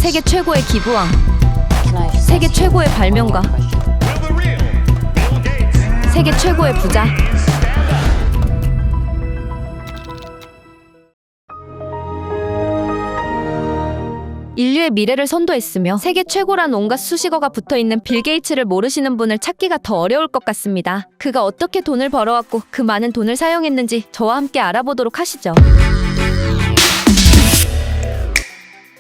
세계 최고의 기부왕, 세계 최고의 발명가, 세계 최고의 부자. 인류의 미래를 선도했으며 세계 최고란 온갖 수식어가 붙어있는 빌 게이츠를 모르시는 분을 찾기가 더 어려울 것 같습니다. 그가 어떻게 돈을 벌어왔고 그 많은 돈을 사용했는지 저와 함께 알아보도록 하시죠.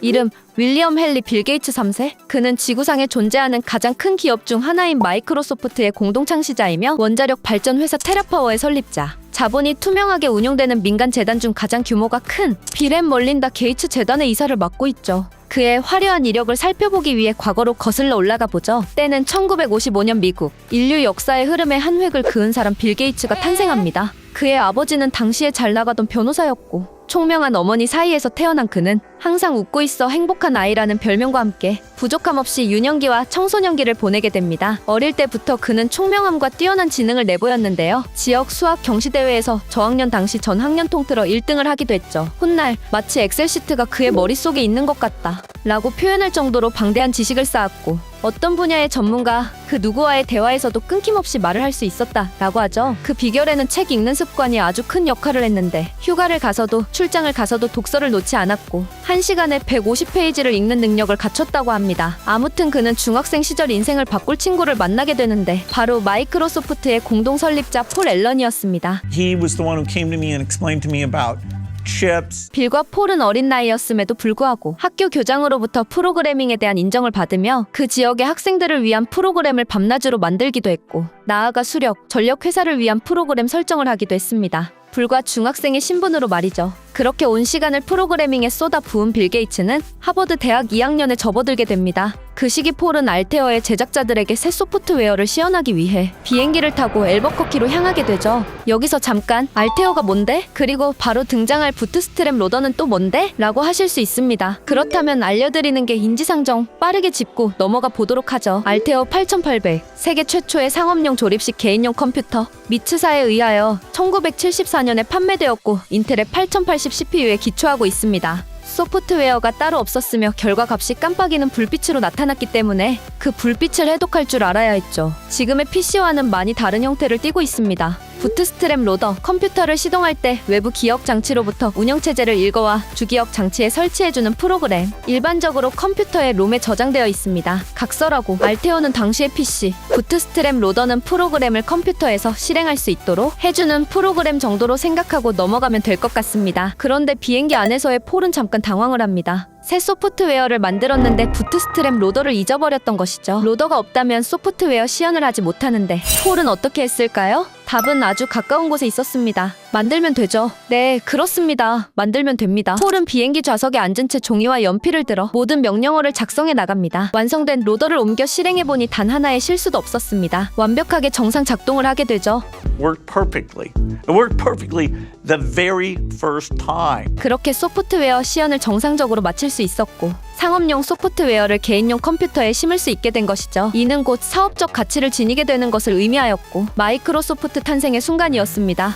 이름 윌리엄 헨리 빌 게이츠 3세. 그는 지구상에 존재하는 가장 큰 기업 중 하나인 마이크로소프트의 공동 창시자이며 원자력 발전 회사 테라파워의 설립자. 자본이 투명하게 운용되는 민간 재단 중 가장 규모가 큰 빌 앤 멀린다 게이츠 재단의 이사를 맡고 있죠. 그의 화려한 이력을 살펴보기 위해 과거로 거슬러 올라가 보죠. 때는 1955년 미국. 인류 역사의 흐름에 한 획을 그은 사람 빌 게이츠가 탄생합니다. 그의 아버지는 당시에 잘 나가던 변호사였고 총명한 어머니 사이에서 태어난 그는 항상 웃고 있어 행복한 아이라는 별명과 함께 부족함 없이 유년기와 청소년기를 보내게 됩니다. 어릴 때부터 그는 총명함과 뛰어난 지능을 내보였는데요. 지역 수학 경시대회에서 저학년 당시 전 학년 통틀어 1등을 하기도 했죠. 훗날 마치 엑셀시트가 그의 머릿속에 있는 것 같다 라고 표현할 정도로 방대한 지식을 쌓았고 어떤 분야의 전문가 그 누구와의 대화에서도 끊김없이 말을 할 수 있었다 라고 하죠. 그 비결에는 책 읽는 습관이 아주 큰 역할을 했는데 휴가를 가서도 출장을 가서도 독서를 놓지 않았고 1시간에 150페이지를 읽는 능력을 갖췄다고 합니다. 아무튼 그는 중학생 시절 인생을 바꿀 친구를 만나게 되는데 바로 마이크로소프트의 공동 설립자 폴 앨런이었습니다. He was the one who came to me and explained to me about chips. 빌과 폴은 어린 나이였음에도 불구하고 학교 교장으로부터 프로그래밍에 대한 인정을 받으며 그 지역의 학생들을 위한 프로그램을 밤낮으로 만들기도 했고 나아가 수력, 전력 회사를 위한 프로그램 설정을 하기도 했습니다. 불과 중학생의 신분으로 말이죠. 그렇게 온 시간을 프로그래밍에 쏟아 부은 빌 게이츠는 하버드 대학 2학년에 접어들게 됩니다. 그 시기 폴은 알테어의 제작자들에게 새 소프트웨어를 시연하기 위해 비행기를 타고 앨버커키로 향하게 되죠. 여기서 잠깐 알테어가 뭔데? 그리고 바로 등장할 부트스트랩 로더는 또 뭔데? 라고 하실 수 있습니다. 그렇다면 알려드리는 게 인지상정 빠르게 짚고 넘어가 보도록 하죠. 알테어 8800 세계 최초의 상업용 조립식 개인용 컴퓨터 미츠사에 의하여 1974년에 판매되었고 인텔의 8080 CPU에 기초하고 있습니다. 소프트웨어가 따로 없었으며 결과값이 깜빡이는 불빛으로 나타났기 때문에 그 불빛을 해독할 줄 알아야 했죠. 지금의 PC와는 많이 다른 형태를 띠고 있습니다. 부트스트랩 로더, 컴퓨터를 시동할 때 외부 기억 장치로부터 운영체제를 읽어와 주기억 장치에 설치해주는 프로그램. 일반적으로 컴퓨터의 롬에 저장되어 있습니다. 각설하고 알테어는 당시의 PC, 부트스트랩 로더는 프로그램을 컴퓨터에서 실행할 수 있도록 해주는 프로그램 정도로 생각하고 넘어가면 될 것 같습니다. 그런데 비행기 안에서의 폴은 잠깐 당황을 합니다. 새 소프트웨어를 만들었는데 부트스트랩 로더를 잊어버렸던 것이죠. 로더가 없다면 소프트웨어 시연을 하지 못하는데 폴은 어떻게 했을까요? 답은 아주 가까운 곳에 있었습니다. 만들면 되죠. 네, 그렇습니다. 만들면 됩니다. 폴은 비행기 좌석에 앉은 채 종이와 연필을 들어 모든 명령어를 작성해 나갑니다. 완성된 로더를 옮겨 실행해보니 단 하나의 실수도 없었습니다. 완벽하게 정상 작동을 하게 되죠. Worked perfectly. It worked perfectly the very first time. 그렇게 소프트웨어 시연을 정상적으로 마칠 수 있었고 상업용 소프트웨어를 개인용 컴퓨터에 심을 수 있게 된 것이죠. 이는 곧 사업적 가치를 지니게 되는 것을 의미하였고 마이크로소프트 탄생의 순간이었습니다.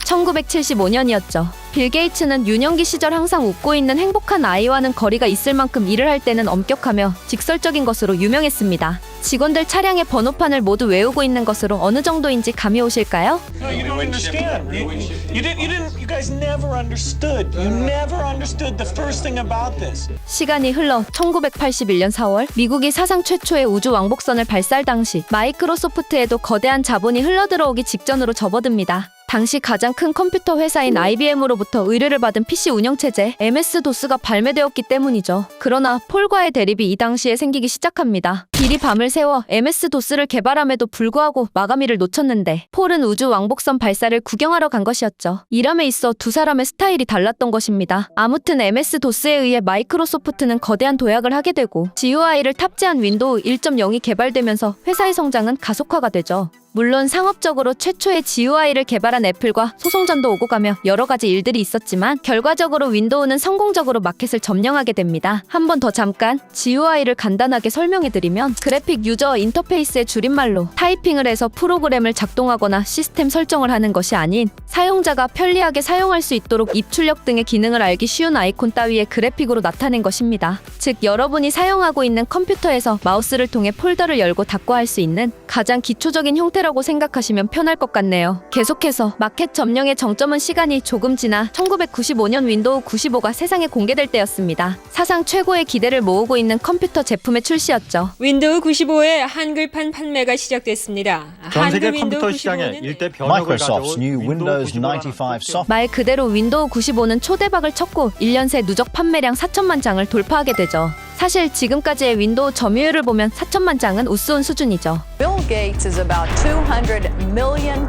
1975년이었죠. 빌 게이츠는 유년기 시절 항상 웃고 있는 행복한 아이와는 거리가 있을 만큼 일을 할 때는 엄격하며 직설적인 것으로 유명했습니다. 직원들 차량의 번호판을 모두 외우고 있는 것으로 어느 정도인지 감이 오실까요? No, you don't understand. You guys never understood. You never understood the first thing about this. 시간이 흘러 1981년 4월 미국이 사상 최초의 우주 왕복선을 발사할 당시 마이크로소프트에도 거대한 자본이 흘러들어오기 직전으로 접어듭니다. 당시 가장 큰 컴퓨터 회사인 IBM으로부터 의뢰를 받은 PC 운영체제 MS-DOS가 발매되었기 때문이죠. 그러나 폴과의 대립이 이 당시에 생기기 시작합니다. 빌이 밤을 새워 MS-DOS를 개발함에도 불구하고 마감일을 놓쳤는데 폴은 우주 왕복선 발사를 구경하러 간 것이었죠. 이람에 있어 두 사람의 스타일이 달랐던 것입니다. 아무튼 MS-DOS에 의해 마이크로소프트는 거대한 도약을 하게 되고 GUI를 탑재한 윈도우 1.0이 개발되면서 회사의 성장은 가속화가 되죠. 물론 상업적으로 최초의 GUI를 개발한 애플과 소송전도 오고 가며 여러 가지 일들이 있었지만 결과적으로 윈도우는 성공적으로 마켓을 점령하게 됩니다. 한 번 더 잠깐 GUI를 간단하게 설명해드리면 뭐냐면 그래픽 유저 인터페이스의 줄임말로 타이핑을 해서 프로그램을 작동하거나 시스템 설정을 하는 것이 아닌 사용자가 편리하게 사용할 수 있도록 입출력 등의 기능을 알기 쉬운 아이콘 따위의 그래픽으로 나타낸 것입니다. 즉 여러분이 사용하고 있는 컴퓨터에서 마우스를 통해 폴더를 열고 닫고 할 수 있는 가장 기초적인 형태라고 생각하시면 편할 것 같네요. 계속해서 마켓 점령의 정점은 시간이 조금 지나 1995년 윈도우 95가 세상에 공개될 때였습니다. 사상 최고의 기대를 모으고 있는 컴퓨터 제품의 출시였죠. 윈도우 95의 한글판 판매가 시작됐습니다. 전 세계 한글 윈도우 컴퓨터 시장에 95는 일대 변혁을 Microsoft's 가져온 new Windows 윈도우 95라는 95 software. 말 그대로 윈도우 95는 초대박을 쳤고 1년 새 누적 판매량 4천만 장을 돌파하게 되죠. 사실 지금까지의 윈도우 점유율을 보면 4천만 장은 우스운 수준이죠. Bill Gates is about $200 million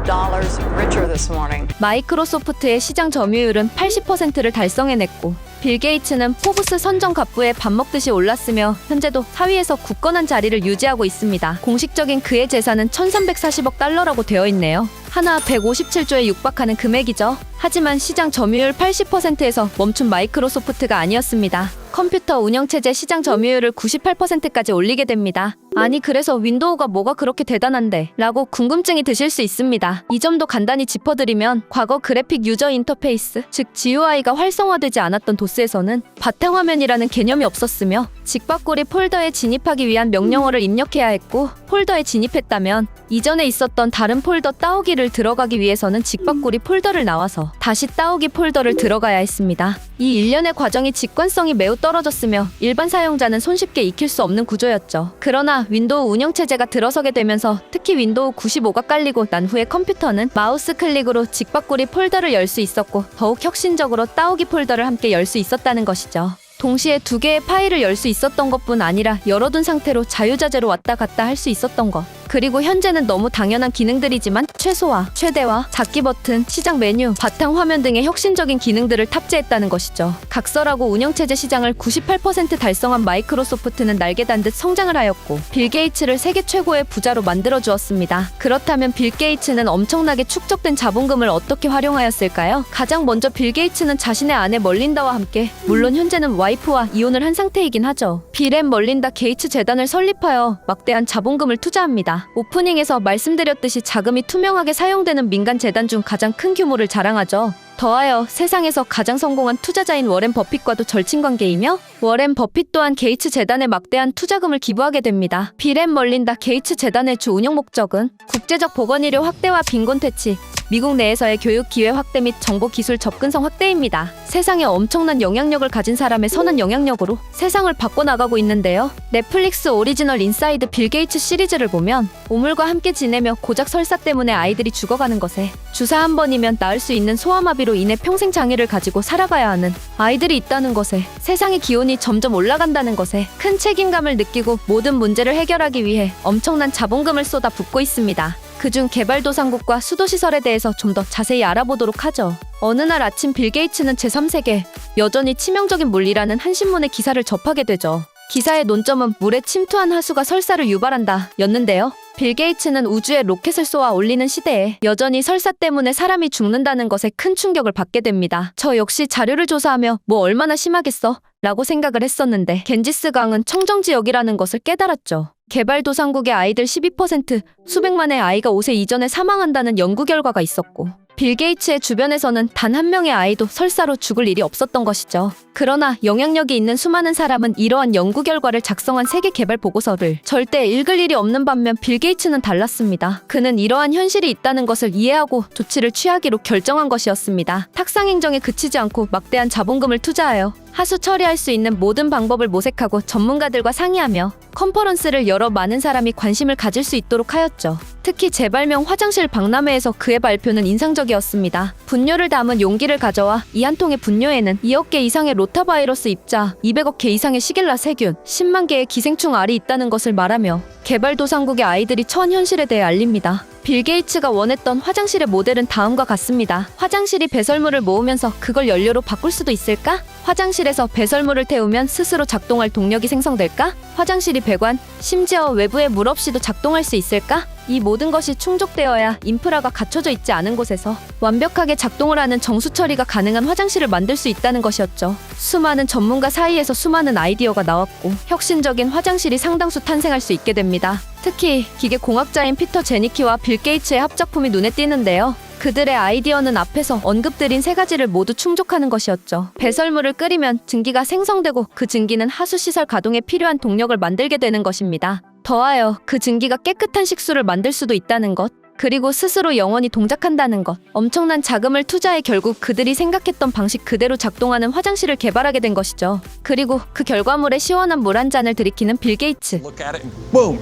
richer this morning. 마이크로소프트의 시장 점유율은 80%를 달성해냈고 빌 게이츠는 포브스 선정 갑부에 밥 먹듯이 올랐으며 현재도 4위에서 굳건한 자리를 유지하고 있습니다. 공식적인 그의 재산은 1340억 달러라고 되어 있네요. 하나 157조에 육박하는 금액이죠. 하지만 시장 점유율 80%에서 멈춘 마이크로소프트가 아니었습니다. 컴퓨터 운영체제 시장 점유율을 98%까지 올리게 됩니다. 아니 그래서 윈도우가 뭐가 그렇게 대단한데? 라고 궁금증이 드실 수 있습니다. 이 점도 간단히 짚어드리면 과거 그래픽 유저 인터페이스, 즉 GUI가 활성화되지 않았던 도스에서는 바탕화면이라는 개념이 없었으며 직박고리 폴더에 진입하기 위한 명령어를 입력해야 했고 폴더에 진입했다면 이전에 있었던 다른 폴더 따오기를 들어가기 위해서는 직박고리 폴더를 나와서 다시 따오기 폴더를 들어가야 했습니다. 이 일련의 과정이 직관성이 매우 떨어졌으며 일반 사용자는 손쉽게 익힐 수 없는 구조였죠. 그러나 윈도우 운영체제가 들어서게 되면서 특히 윈도우 95가 깔리고 난 후에 컴퓨터는 마우스 클릭으로 직박고리 폴더를 열 수 있었고 더욱 혁신적으로 따오기 폴더를 함께 열 수 있었다는 것이죠. 동시에 두 개의 파일을 열 수 있었던 것뿐 아니라 열어둔 상태로 자유자재로 왔다 갔다 할 수 있었던 것. 그리고 현재는 너무 당연한 기능들이지만 최소화, 최대화, 잡기 버튼, 시작 메뉴, 바탕 화면 등의 혁신적인 기능들을 탑재했다는 것이죠. 각설하고 운영체제 시장을 98% 달성한 마이크로소프트는 날개 단 듯 성장을 하였고 빌 게이츠를 세계 최고의 부자로 만들어 주었습니다. 그렇다면 빌 게이츠는 엄청나게 축적된 자본금을 어떻게 활용하였을까요? 가장 먼저 빌 게이츠는 자신의 아내 멀린다와 함께 물론 현재는 와이프와 이혼을 한 상태이긴 하죠. 빌 앤 멀린다 게이츠 재단을 설립하여 막대한 자본금을 투자합니다. 오프닝에서 말씀드렸듯이 자금이 투명하게 사용되는 민간 재단 중 가장 큰 규모를 자랑하죠. 더하여 세상에서 가장 성공한 투자자인 워렌 버핏과도 절친관계이며 워렌 버핏 또한 게이츠 재단에 막대한 투자금을 기부하게 됩니다. 빌 앤 멀린다 게이츠 재단의 주 운영 목적은 국제적 보건의료 확대와 빈곤 퇴치, 미국 내에서의 교육 기회 확대 및 정보 기술 접근성 확대입니다. 세상에 엄청난 영향력을 가진 사람의 선한 영향력으로 세상을 바꿔나가고 있는데요. 넷플릭스 오리지널 인사이드 빌 게이츠 시리즈를 보면 오물과 함께 지내며 고작 설사 때문에 아이들이 죽어가는 것에 주사 한 번이면 나을 수 있는 소아마비로 인해 평생 장애를 가지고 살아가야 하는 아이들이 있다는 것에 세상의 기온이 점점 올라간다는 것에 큰 책임감을 느끼고 모든 문제를 해결하기 위해 엄청난 자본금을 쏟아 붓고 있습니다. 그중 개발도상국과 수도시설에 대해서 좀 더 자세히 알아보도록 하죠. 어느 날 아침 빌 게이츠는 제3세계 여전히 치명적인 물리라는 한 신문의 기사를 접하게 되죠. 기사의 논점은 물에 침투한 하수가 설사를 유발한다 였는데요. 빌 게이츠는 우주에 로켓을 쏘아 올리는 시대에 여전히 설사 때문에 사람이 죽는다는 것에 큰 충격을 받게 됩니다. 저 역시 자료를 조사하며 뭐 얼마나 심하겠어? 라고 생각을 했었는데 겐지스 강은 청정지역이라는 것을 깨달았죠. 개발도상국의 아이들 12%, 수백만의 아이가 5세 이전에 사망한다는 연구 결과가 있었고 빌 게이츠의 주변에서는 단 한 명의 아이도 설사로 죽을 일이 없었던 것이죠. 그러나 영향력이 있는 수많은 사람은 이러한 연구 결과를 작성한 세계 개발 보고서를 절대 읽을 일이 없는 반면 빌 게이츠는 달랐습니다. 그는 이러한 현실이 있다는 것을 이해하고 조치를 취하기로 결정한 것이었습니다. 탁상 행정에 그치지 않고 막대한 자본금을 투자하여 하수 처리할 수 있는 모든 방법을 모색하고 전문가들과 상의하며 컨퍼런스를 열어 많은 사람이 관심을 가질 수 있도록 하였죠. 특히 재발명 화장실 박람회에서 그의 발표는 인상적이었습니다. 분뇨를 담은 용기를 가져와 이 한 통의 분뇨에는 2억 개 이상의 로타바이러스 입자, 200억 개 이상의 시길라 세균, 10만 개의 기생충 알이 있다는 것을 말하며 개발도상국의 아이들이 처한 현실에 대해 알립니다. 빌 게이츠가 원했던 화장실의 모델은 다음과 같습니다. 화장실이 배설물을 모으면서 그걸 연료로 바꿀 수도 있을까? 화장실에서 배설물을 태우면 스스로 작동할 동력이 생성될까? 화장실이 배관, 심지어 외부에 물 없이도 작동할 수 있을까? 이 모든 것이 충족되어야 인프라가 갖춰져 있지 않은 곳에서 완벽하게 작동을 하는 정수 처리가 가능한 화장실을 만들 수 있다는 것이었죠. 수많은 전문가 사이에서 수많은 아이디어가 나왔고 혁신적인 화장실이 상당수 탄생할 수 있게 됩니다. 특히 기계공학자인 피터 제니키와 빌 게이츠의 합작품이 눈에 띄는데요. 그들의 아이디어는 앞에서 언급드린 세 가지를 모두 충족하는 것이었죠. 배설물을 끓이면 증기가 생성되고 그 증기는 하수시설 가동에 필요한 동력을 만들게 되는 것입니다. 더하여 그 증기가 깨끗한 식수를 만들 수도 있다는 것, 그리고 스스로 영원히 동작한다는 것. 엄청난 자금을 투자해 결국 그들이 생각했던 방식 그대로 작동하는 화장실을 개발하게 된 것이죠. 그리고 그 결과물에 시원한 물 한 잔을 들이키는 빌 게이츠. Look at it and boom.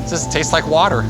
It just tastes like water.